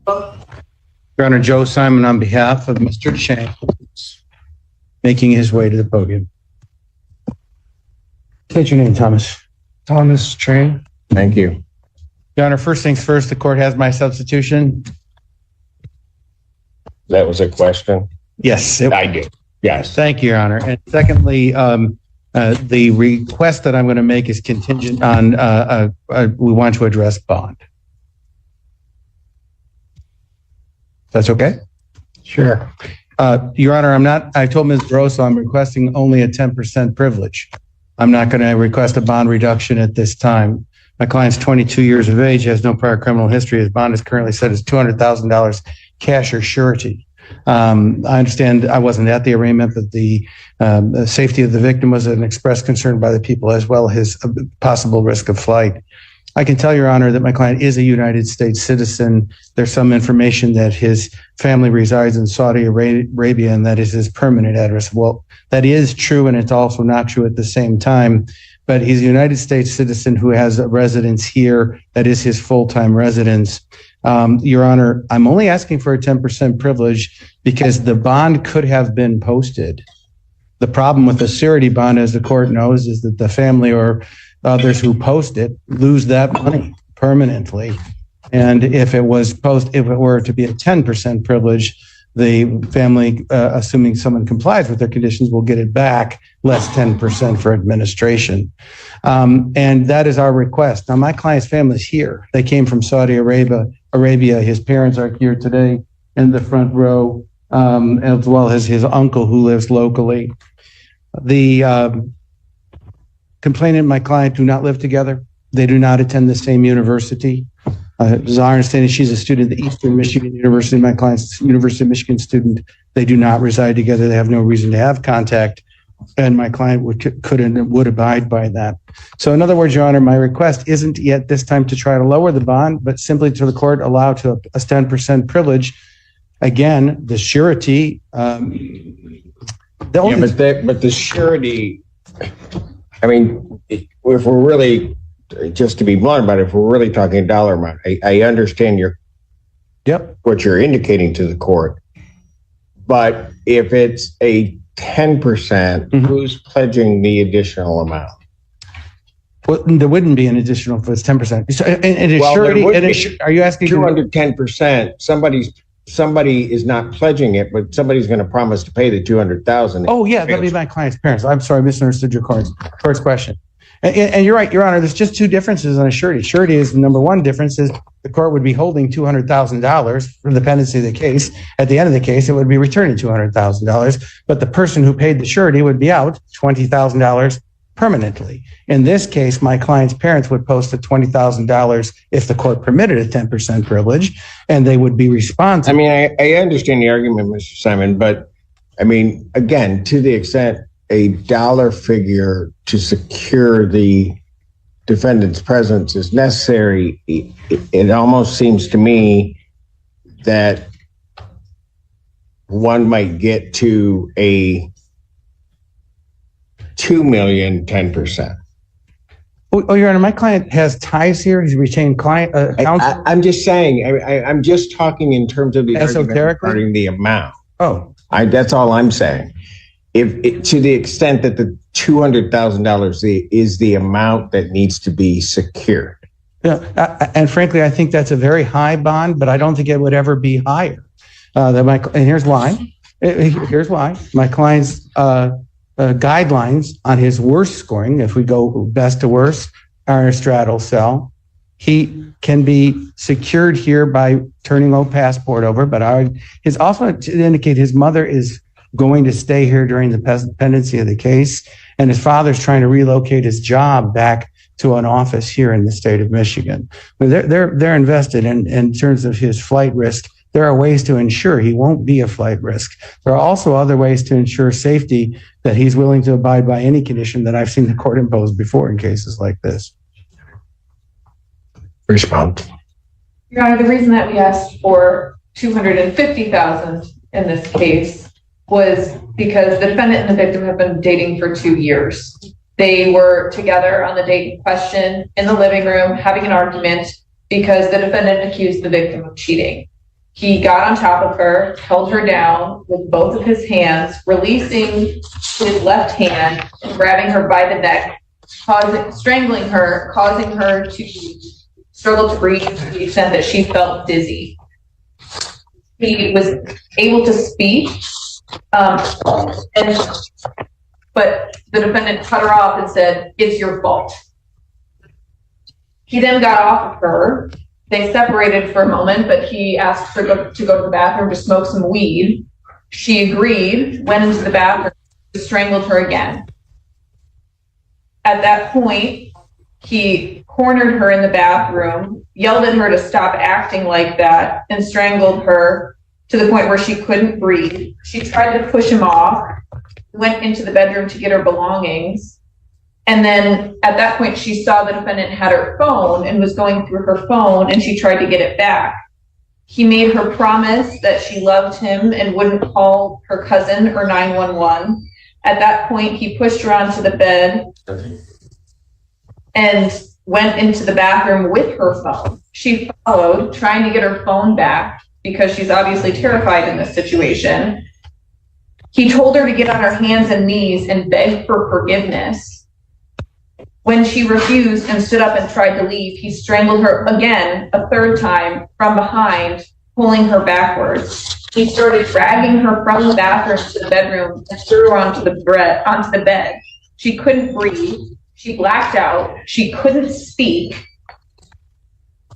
Your Honor, Joe Simon on behalf of Mr. Chang, making his way to the podium. State your name, Thomas. Thomas Chang. Thank you. Your Honor, first things first, the court has my substitution. That was a question? Yes. I did. Yes. Thank you, Your Honor. And secondly, the request that I'm going to make is contingent on we want to address bond. That's okay? Sure. Your Honor, I told Ms. Grosso I'm requesting only a 10% privilege. I'm not going to request a bond reduction at this time. My client's 22 years of age, has no prior criminal history. His bond is currently set as $200,000 cash or surety. I understand I wasn't at the arraignment, but the safety of the victim was an expressed concern by the people, as well as his possible risk of flight. I can tell Your Honor that my client is a United States citizen. There's some information that his family resides in Saudi Arabia and that is his permanent address. Well, that is true, and it's also not true at the same time. But he's a United States citizen who has a residence here. That is his full-time residence. Your Honor, I'm only asking for a 10% privilege because the bond could have been posted. The problem with the surety bond, as the court knows, is that the family or others who post it lose that money permanently. And if it were to be a 10% privilege, the family, assuming someone complies with their conditions, will get it back, less 10% for administration. And that is our request. Now, my client's family is here. They came from Saudi Arabia. His parents are here today in the front row, as well as his uncle who lives locally. The complainant and my client do not live together. They do not attend the same university. As I understand it, she's a student at the Eastern Michigan University. My client's a University of Michigan student. They do not reside together. They have no reason to have contact. And my client would abide by that. So in other words, Your Honor, my request isn't yet this time to try to lower the bond, but simply to the court allow to a 10% privilege. Again, the surety. But the surety, I mean, if we're really, just to be blunt about it, if we're really talking dollar amount, I understand what you're indicating to the court. But if it's a 10%, who's pledging the additional amount? Well, there wouldn't be an additional if it's 10%. So, surety, are you asking? 210%. Somebody is not pledging it, but somebody's going to promise to pay the $200,000. Oh yeah, that'd be my client's parents. I'm sorry, I misunderstood your court's question. And you're right, Your Honor. There's just two differences on a surety. Surety is number one difference is the court would be holding $200,000 for the pendency of the case. At the end of the case, it would be returning $200,000, but the person who paid the surety would be out $20,000 permanently. In this case, my client's parents would post a $20,000 if the court permitted a 10% privilege, and they would be responsible. I mean, I understand the argument, Mr. Simon, but I mean, again, to the extent a dollar figure to secure the defendant's presence is necessary, it almost seems to me that one might get to a $2 million 10%. Oh, Your Honor, my client has ties here. He's retained client counsel. I'm just saying. I'm just talking in terms of the argument regarding the amount. Oh, that's all I'm saying. If to the extent that the $200,000 is the amount that needs to be secured. Yeah, and frankly, I think that's a very high bond, but I don't think it would ever be higher. And here's why. Here's why. My client's guidelines on his worst scoring, if we go best to worst, are in a straddle cell. He can be secured here by turning a passport over, but his also to indicate his mother is going to stay here during the pendency of the case, and his father's trying to relocate his job back to an office here in the state of Michigan. They're invested in terms of his flight risk. There are ways to ensure he won't be a flight risk. There are also other ways to ensure safety that he's willing to abide by any condition that I've seen the court impose before in cases like this. Respond. Your Honor, the reason that we asked for $250,000 in this case was because the defendant and the victim have been dating for 2 years. They were together on the date in question in the living room having an argument because the defendant accused the victim of cheating. He got on top of her, held her down with both of his hands, releasing his left hand and grabbing her by the neck, strangling her, causing her to struggle to breathe to the extent that she felt dizzy. He was able to speak, but the defendant cut her off and said, "It's your fault." He then got off of her. They separated for a moment, but he asked her to go to the bathroom to smoke some weed. She agreed, went into the bathroom, strangled her again. At that point, he cornered her in the bathroom, yelled at her to stop acting like that, and strangled her to the point where she couldn't breathe. She tried to push him off, went into the bedroom to get her belongings. And then at that point, she saw the defendant had her phone and was going through her phone, and she tried to get it back. He made her promise that she loved him and wouldn't call her cousin or 911. At that point, he pushed her onto the bed and went into the bathroom with her phone. She followed, trying to get her phone back because she's obviously terrified in this situation. He told her to get on her hands and knees and beg for forgiveness. When she refused and stood up and tried to leave, he strangled her again, a third time, from behind, pulling her backwards. He started dragging her from the bathroom to the bedroom and threw her onto the bed. She couldn't breathe. She blacked out. She couldn't speak.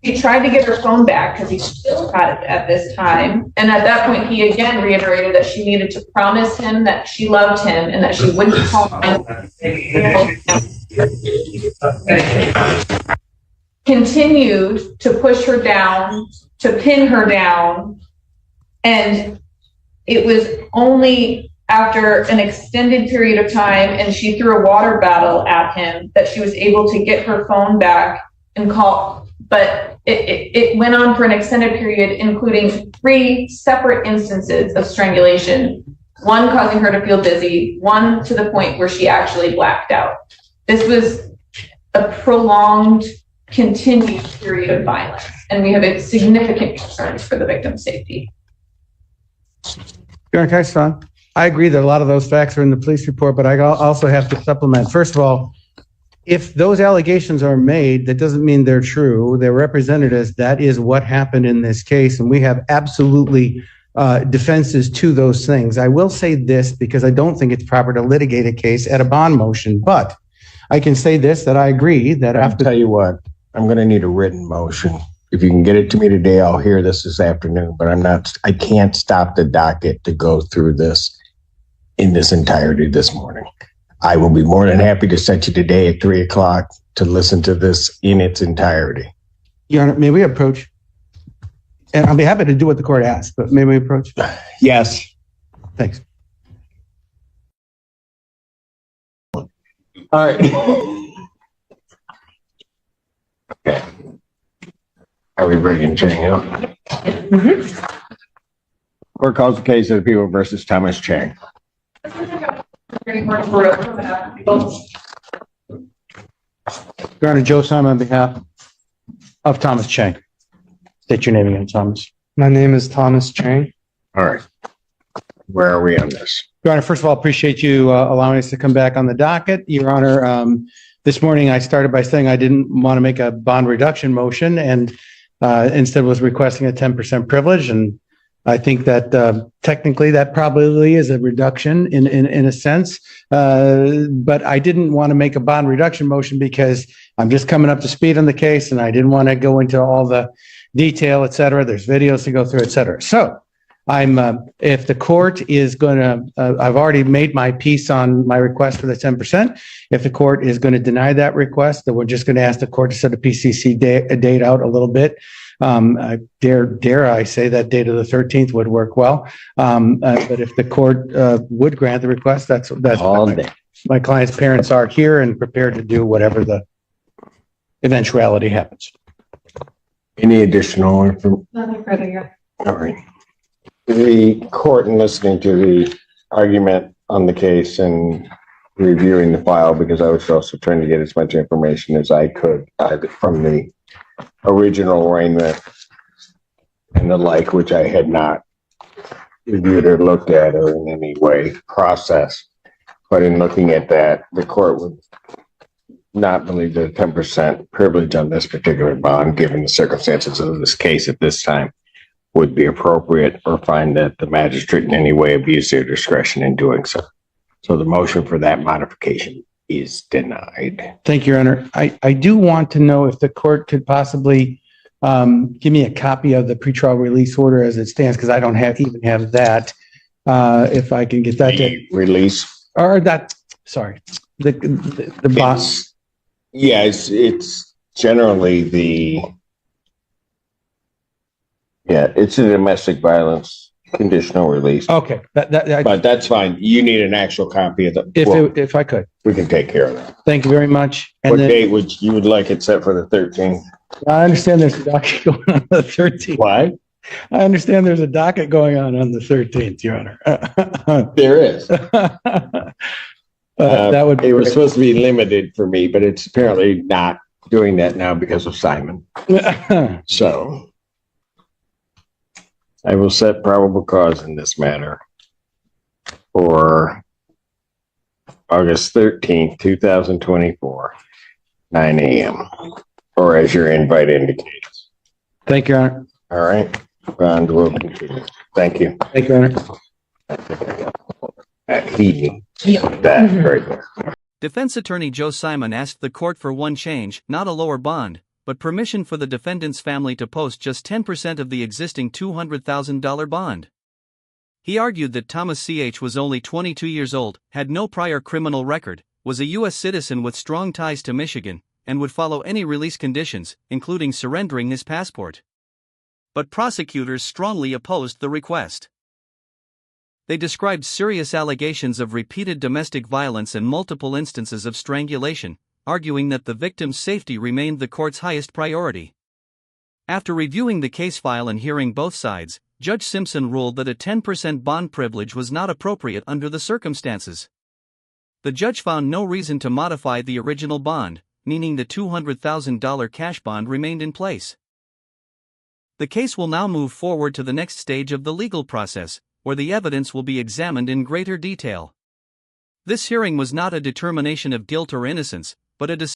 He tried to get her phone back because he still had it at this time. And at that point, he again reiterated that she needed to promise him that she loved him and that she wouldn't call him. Continued to push her down, to pin her down. And it was only after an extended period of time and she threw a water bottle at him that she was able to get her phone back and call. But it went on for an extended period, including 3 separate instances of strangulation, one causing her to feel dizzy, one to the point where she actually blacked out. This was a prolonged, continued period of violence, and we have a significant concerns for the victim's safety. Your Honor, I agree that a lot of those facts are in the police report, but I also have to supplement. First of all, if those allegations are made, that doesn't mean they're true. They're represented as that is what happened in this case, and we have absolutely defenses to those things. I will say this because I don't think it's proper to litigate a case at a bond motion, but I can say this, that I agree that I'll tell you what, I'm going to need a written motion. If you can get it to me today, I'll hear this afternoon, but I can't stop the docket to go through this in this entirety this morning. I will be more than happy to set you today at 3:00 to listen to this in its entirety. Your Honor, may we approach? And I'll be happy to do what the court asks, but may we approach? Yes. Thanks. All right. Okay. Are we ready to Chang out? Mm-hmm. Court calls the case of the people versus Thomas Chang. Your Honor, Joe Simon on behalf of Thomas Chang. State your name again, Thomas. My name is Thomas Chang. All right. Where are we on this? Your Honor, first of all, appreciate you allowing us to come back on the docket. Your Honor, this morning I started by saying I didn't want to make a bond reduction motion and instead was requesting a 10% privilege. And I think that technically that probably is a reduction in a sense. But I didn't want to make a bond reduction motion because I'm just coming up to speed on the case and I didn't want to go into all the detail, et cetera. There's videos to go through, et cetera. So if the court is going to, I've already made my piece on my request for the 10%. If the court is going to deny that request, then we're just going to ask the court to set a PCC date out a little bit. I dare I say that date of the 13th would work well. But if the court would grant the request, that's all day. My client's parents are here and prepared to do whatever the eventuality happens. Any additional information? Nothing further here. All right. The court, in listening to the argument on the case and reviewing the file, because I was also trying to get as much information as I could from the original arraignment, and the like, which I had not reviewed or looked at or in any way processed. But in looking at that, the court would not believe that a 10% privilege on this particular bond, given the circumstances of this case at this time, would be appropriate, or find that the magistrate in any way abused their discretion in doing so. So the motion for that modification is denied. Thank you, Your Honor. I do want to know if the court could possibly give me a copy of the pretrial release order as it stands, because I don't even have that. If I can get that. The release. Or that, sorry, the boss. Yeah, it's generally it's a domestic violence conditional release. Okay, But that's fine. You need an actual copy of the. If I could. We can take care of that. Thank you very much. And What then, date would you like it set for? The 13th? I understand there's a docket going on the 13th. Why? I understand there's a docket going on the 13th, Your Honor. There is. That would be It was great. supposed to be limited for me, but it's apparently not doing that now because of Simon. So I will set probable cause in this matter for August 13th, 2024, 9 a.m. or as your invite indicates. Thank you, Your Honor. All right. Bond will continue. Thank you. Thank you, Your Honor. He that right there. Defense attorney Joe Simon asked the court for one change, not a lower bond, but permission for the defendant's family to post just 10% of the existing $200,000 bond. He argued that Thomas C.H. was only 22 years old, had no prior criminal record, was a U.S. citizen with strong ties to Michigan, and would follow any release conditions, including surrendering his passport. But prosecutors strongly opposed the request. They described serious allegations of repeated domestic violence and multiple instances of strangulation, arguing that the victim's safety remained the court's highest priority. After reviewing the case file and hearing both sides, Judge Simpson ruled that a 10% bond privilege was not appropriate under the circumstances. The judge found no reason to modify the original bond, meaning the $200,000 cash bond remained in place. The case will now move forward to the next stage of the legal process, where the evidence will be examined in greater detail. This hearing was not a determination of guilt or innocence, but a